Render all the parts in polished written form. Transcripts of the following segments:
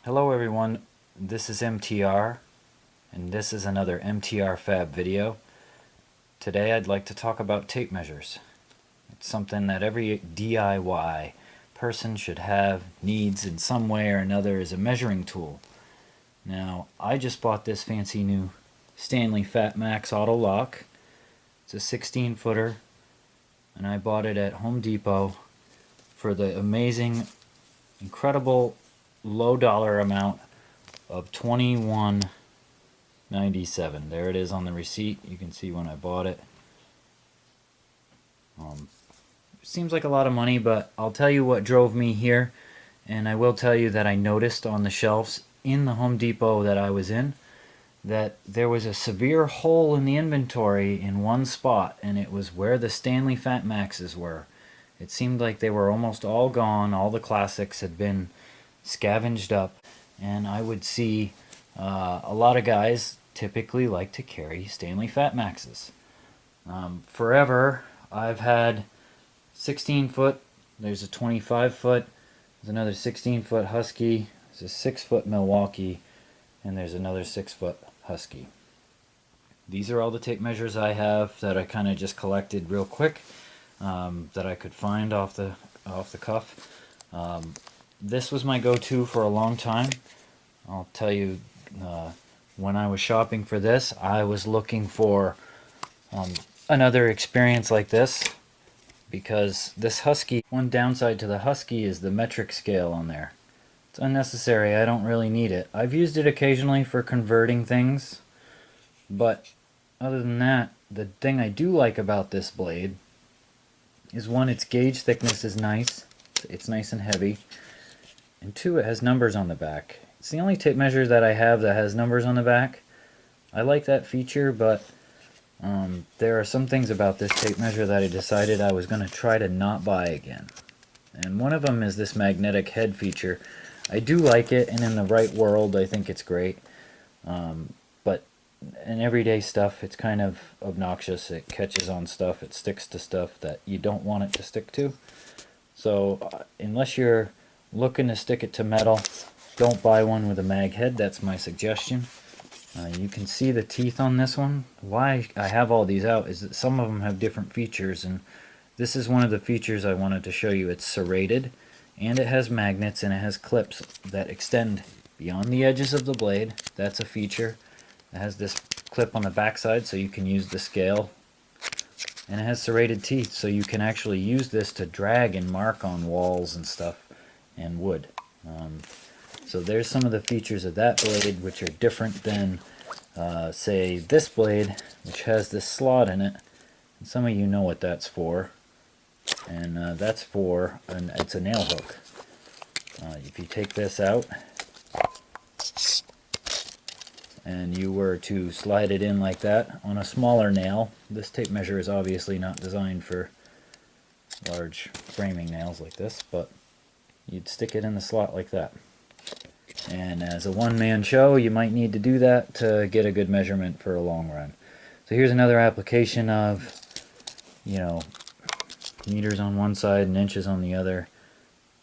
Hello everyone, this is MTR, and this is another MTR Fab video. Today I'd like to talk about tape measures. It's something that every DIY person should have, needs in some way or another as a measuring tool. Now, I just bought this fancy new Stanley Fat Max Auto Lock. It's a 16 footer, and I bought it at Home Depot for the amazing, incredible low dollar amount of $21.97. There it is on the receipt. You can see when I bought it. Seems like a lot of money, but I'll tell you what drove me here, and I will tell you that I noticed on the shelves in the Home Depot that I was in that there was a severe hole in the inventory in one spot, and it was where the Stanley Fat Maxes were. It seemed like they were almost all gone. All the classics had been scavenged up, and I would see a lot of guys typically like to carry Stanley Fat Maxes. Forever I've had 16 foot, there's a 25 foot, there's another 16 foot Husky, there's a 6 foot Milwaukee, and there's another 6 foot Husky. These are all the tape measures I have that I kind of just collected real quick, that I could find off the cuff. This was my go-to for a long time. I'll tell you, when I was shopping for this, I was looking for another experience like this, because this Husky, one downside to the Husky is the metric scale on there. It's unnecessary. I don't really need it. I've used it occasionally for converting things, but other than that, the thing I do like about this blade is, one, its gauge thickness is nice. It's nice and heavy. And two, it has numbers on the back. It's the only tape measure that I have that has numbers on the back. I like that feature, but there are some things about this tape measure that I decided I was going to try to not buy again. And one of them is this magnetic head feature. I do like it, and in the right world I think it's great. But in everyday stuff it's kind of obnoxious. It catches on stuff, it sticks to stuff that you don't want it to stick to. So unless you're looking to stick it to metal, don't buy one with a mag head. That's my suggestion. You can see the teeth on this one. Why I have all these out is that some of them have different features, and this is one of the features I wanted to show you. It's serrated, and it has magnets, and it has clips that extend beyond the edges of the blade. That's a feature. It has this clip on the backside so you can use the scale, and it has serrated teeth so you can actually use this to drag and mark on walls and stuff and wood. So there's some of the features of that blade, which are different than, say, this blade, which has this slot in it. And some of you know what that's for. And that's for, it's a nail hook. If you take this out, and you were to slide it in like that on a smaller nail, this tape measure is obviously not designed for large framing nails like this, but you'd stick it in the slot like that. And as a one-man show, you might need to do that to get a good measurement for a long run. So here's another application of, you know, meters on one side and inches on the other.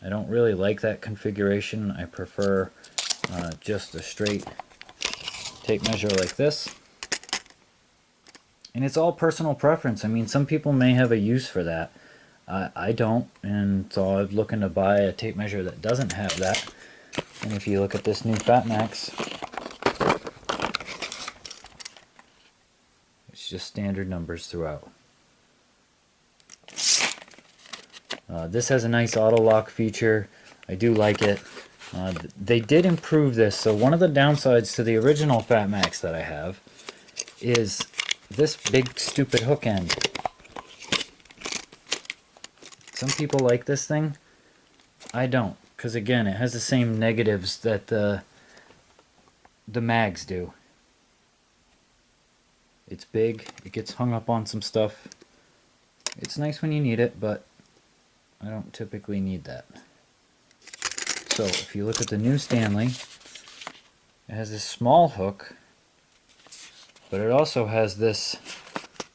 I don't really like that configuration. I prefer just a straight tape measure like this. And it's all personal preference. I mean, some people may have a use for that. I don't, and so I'm looking to buy a tape measure that doesn't have that. And if you look at this new Fat Max, it's just standard numbers throughout. This has a nice auto lock feature. I do like it. They did improve this. So one of the downsides to the original Fat Max that I have is this big stupid hook end. Some people like this thing. I don't, because again, it has the same negatives that the mags do. It's big, it gets hung up on some stuff. It's nice when you need it, but I don't typically need that. So if you look at the new Stanley, it has this small hook, but it also has this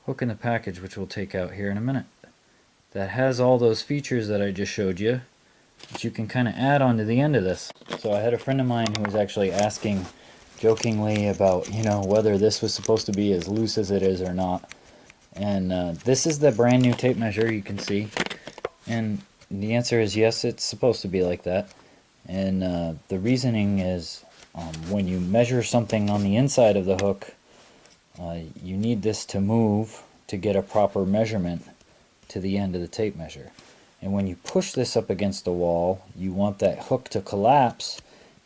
hook in the package, which we'll take out here in a minute, that has all those features that I just showed you, that you can kind of add onto the end of this. So I had a friend of mine who was actually asking jokingly about, whether this was supposed to be as loose as it is or not. And this is the brand new tape measure, you can see. And the answer is yes, it's supposed to be like that. And the reasoning is when you measure something on the inside of the hook, you need this to move to get a proper measurement to the end of the tape measure. And when you push this up against the wall, you want that hook to collapse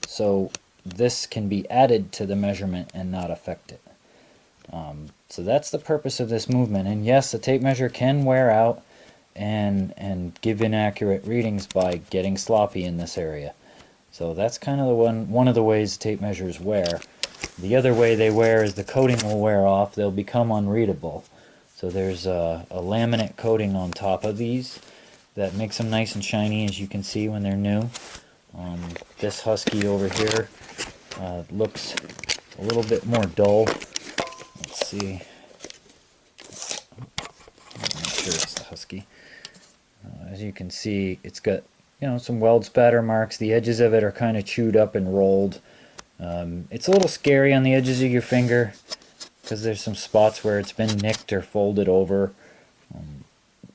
so this can be added to the measurement and not affect it. So that's the purpose of this movement. And yes, the tape measure can wear out and give inaccurate readings by getting sloppy in this area. So that's kind of the one of the ways tape measures wear. The other way they wear is the coating will wear off. They'll become unreadable. So there's a laminate coating on top of these that makes them nice and shiny, as you can see when they're new. This Husky over here looks a little bit more dull. Let's see. Make sure it's the Husky. As you can see, it's got some weld spatter marks. The edges of it are kind of chewed up and rolled. It's a little scary on the edges of your finger because there's some spots where it's been nicked or folded over.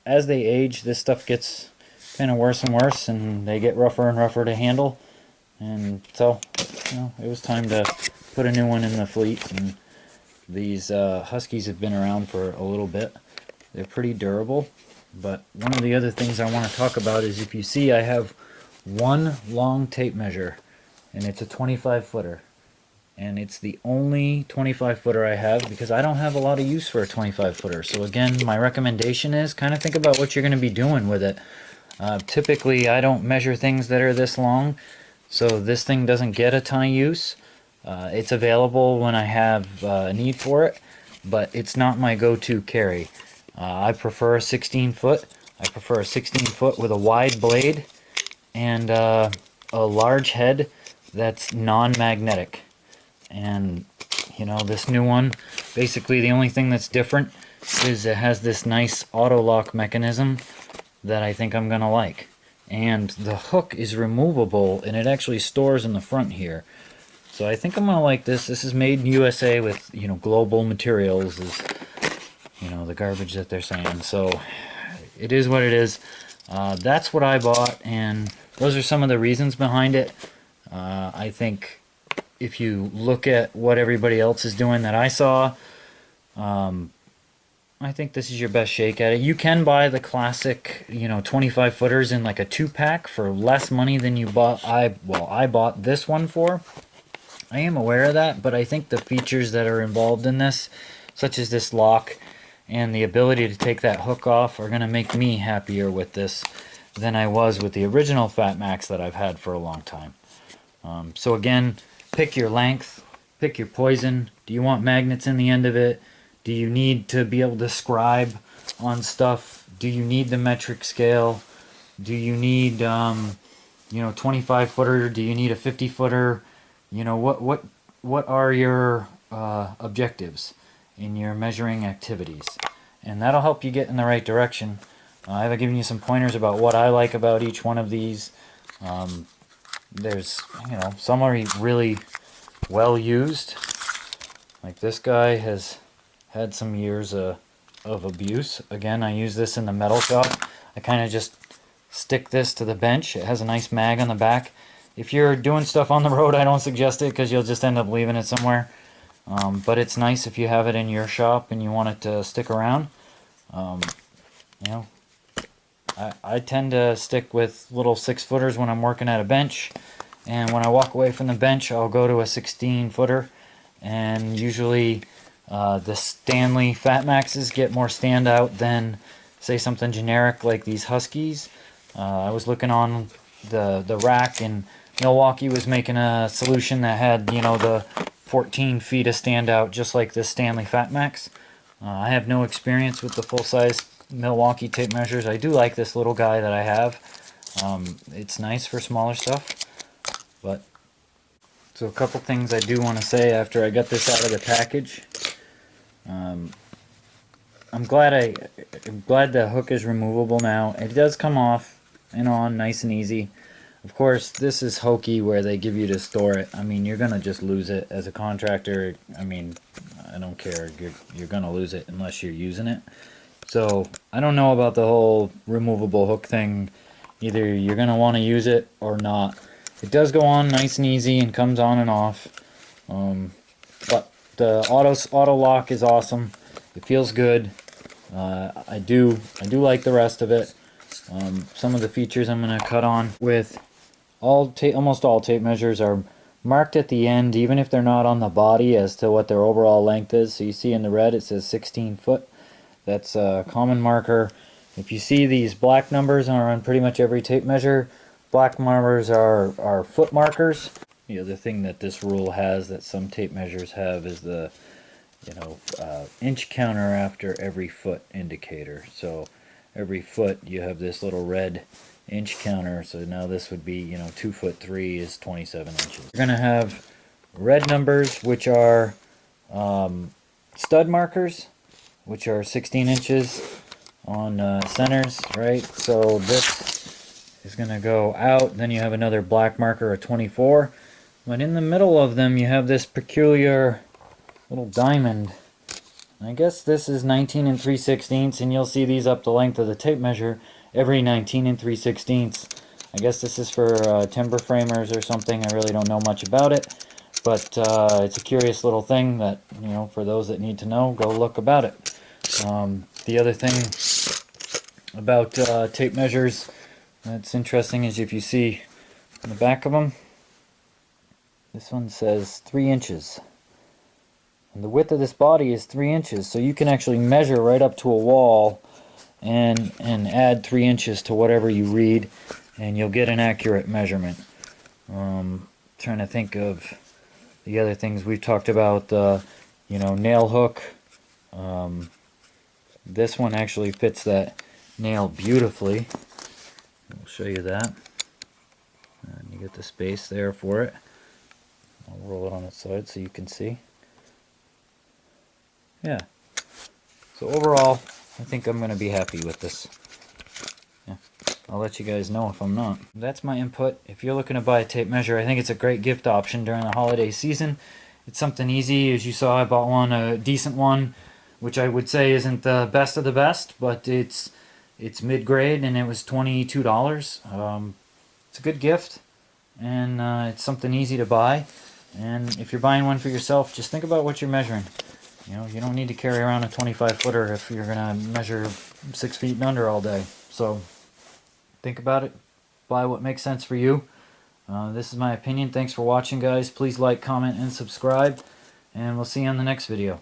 As they age, this stuff gets kind of worse and worse, and they get rougher and rougher to handle. And so, it was time to put a new one in the fleet. And these Huskies have been around for a little bit. They're pretty durable. But one of the other things I want to talk about is, if you see, I have one long tape measure, and it's a 25 footer. And it's the only 25 footer I have because I don't have a lot of use for a 25 footer. So again, my recommendation is kind of think about what you're going to be doing with it. Typically, I don't measure things that are this long, so this thing doesn't get a ton of use. It's available when I have a need for it, but it's not my go-to carry. I prefer a 16 foot. I prefer a 16 foot with a wide blade and a large head that's non-magnetic. And this new one, basically the only thing that's different is it has this nice auto lock mechanism that I think I'm gonna like. And the hook is removable, and it actually stores in the front here. So I think I'm gonna like this. This is made in USA with global materials, is the garbage that they're saying. So it is what it is. That's what I bought, and those are some of the reasons behind it. I think if you look at what everybody else is doing that I saw, I think this is your best shake at it. You can buy the classic 25 footers in like a 2-pack for less money than you bought. I bought this one for. I am aware of that, but I think the features that are involved in this, such as this lock and the ability to take that hook off, are going to make me happier with this than I was with the original Fat Max that I've had for a long time. So again, pick your length, pick your poison. Do you want magnets in the end of it? Do you need to be able to scribe on stuff? Do you need the metric scale? Do you need 25 footer? Do you need a 50 footer? What are your objectives in your measuring activities? And that'll help you get in the right direction. I've given you some pointers about what I like about each one of these. There's some are really well used. Like this guy has had some years of abuse. Again, I use this in the metal shop. I kind of just stick this to the bench. It has a nice mag on the back. If you're doing stuff on the road, I don't suggest it because you'll just end up leaving it somewhere. But it's nice if you have it in your shop and you want it to stick around. I tend to stick with little 6-footers when I'm working at a bench. And when I walk away from the bench, I'll go to a 16-footer. And usually the Stanley Fat Maxes get more standout than, say, something generic like these Huskies. I was looking on the rack, and Milwaukee was making a solution that had, the 14 feet of standout, just like this Stanley Fat Max. I have no experience with the full-size Milwaukee tape measures. I do like this little guy that I have. It's nice for smaller stuff. But so a couple things I do want to say after I got this out of the package. I'm glad the hook is removable now. It does come off and on nice and easy. Of course, this is hokey where they give you to store it. I mean, you're gonna just lose it as a contractor. I mean, I don't care. You're gonna lose it unless you're using it. So I don't know about the whole removable hook thing. Either you're gonna want to use it or not. It does go on nice and easy and comes on and off. But the auto lock is awesome. It feels good. I do like the rest of it. Some of the features I'm gonna cut on with almost all tape measures are marked at the end, even if they're not on the body, as to what their overall length is. So you see in the red it says 16 foot. That's a common marker. If you see these black numbers are on pretty much every tape measure, black markers are foot markers. The other thing that this rule has that some tape measures have is the inch counter after every foot indicator. So every foot you have this little red inch counter. So now this would be 2'3" is 27 inches. You're gonna have red numbers, which are stud markers, which are 16 inches on centers, right? So this is gonna go out. Then you have another black marker, a 24. But in the middle of them, you have this peculiar little diamond. I guess this is 19 3/16, and you'll see these up the length of the tape measure every 19 3/16. I guess this is for timber framers or something. I really don't know much about it, but it's a curious little thing that, for those that need to know, go look about it. The other thing about tape measures that's interesting is if you see on the back of them, this one says 3 inches. And the width of this body is 3 inches, so you can actually measure right up to a wall and add 3 inches to whatever you read, and you'll get an accurate measurement. Trying to think of the other things we've talked about. Nail hook. This one actually fits that nail beautifully. I'll show you that. And you get the space there for it. I'll roll it on its side so you can see. Yeah. So overall, I think I'm going to be happy with this. Yeah. I'll let you guys know if I'm not. That's my input. If you're looking to buy a tape measure, I think it's a great gift option during the holiday season. It's something easy. As you saw, I bought one, a decent one, which I would say isn't the best of the best, but it's mid-grade, and it was $22. It's a good gift, and it's something easy to buy. And if you're buying one for yourself, just think about what you're measuring. You don't need to carry around a 25-footer if you're going to measure 6 feet and under all day. So think about it. Buy what makes sense for you. This is my opinion. Thanks for watching, guys. Please like, comment, and subscribe. And we'll see you on the next video.